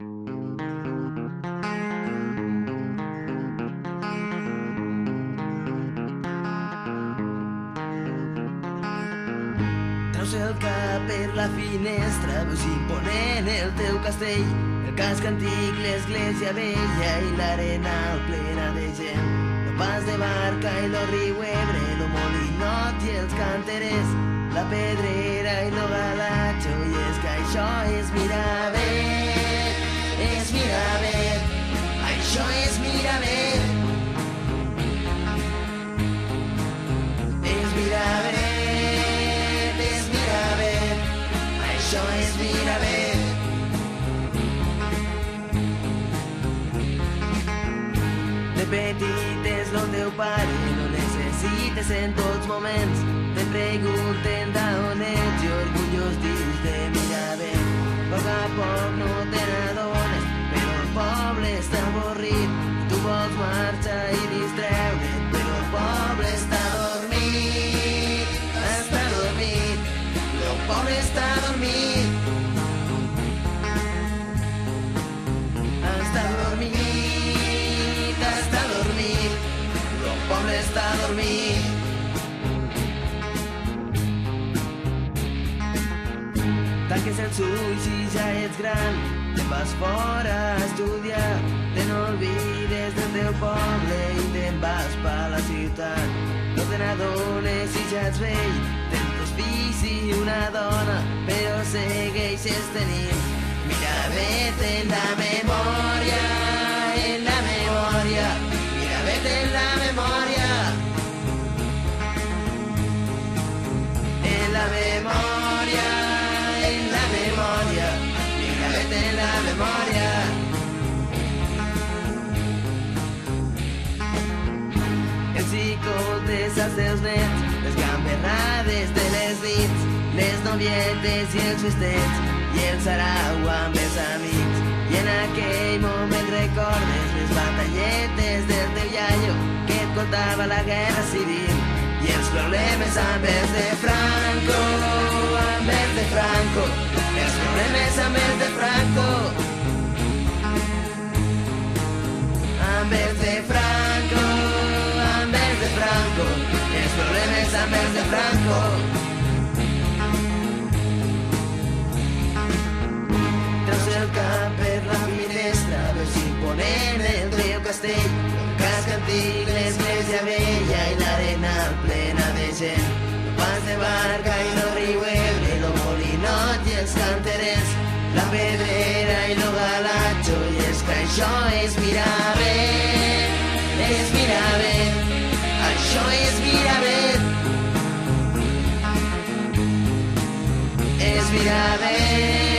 Treus el cap per la finestra, veus imponent el teu castell, el casc antic, l'església vella i l'arenal plena de gent. El pas de barca i lo riu Ebre, lo molinot i els canterers, la pedrera i lo galatxo, i és que això és Miravet, és Miravet, això és Miravet, és Miravet. Això és Miravet. De petit és lo teu pare, no necessites en tots moments. Te pregunten d'on ets i orgullós dius de Miravet. A poc a poc no te n'adones, però el poble està avorrit. Tu vols marxar i distreure't, però el poble està dormit. Està dormit. El poble està dormit. Està dormit, està dormit. El poble està dormit. Tanques els ulls i ja ets gran, te'n vas fora a estudiar, te n'olvides del teu poble i te'n vas pa la ciutat. No te n'adones i ja ets vell, tens dos fills i una dona, però segueixes tenint Miravet en la memòria, en la memòria, Miravet en la memòria, en la memòria, en la memòria, Miravet en la memòria. Els xicotes als teus nets, les gamberrades de les nits, les novietes i els festets, i el sarau amb els amics. I en aquell moment recordes les batalletes del teu iaio que et contava la guerra civil i els problemes amb els de Franco, amb els de Franco, els problemes amb els de Franco, amb els de Franco, amb els de Franco, els problemes amb els de Franco. Treus el cap per la finestra, veus imponent el teu castell, el casc antic, l'església vella i l'arenal plena de gent. El pas de barca i lo riu Ebre, lo molinot i els canterers, la pedrera i lo galatxo, i és que això és Miravet, és Miravet, això és Miravet, és Miravet.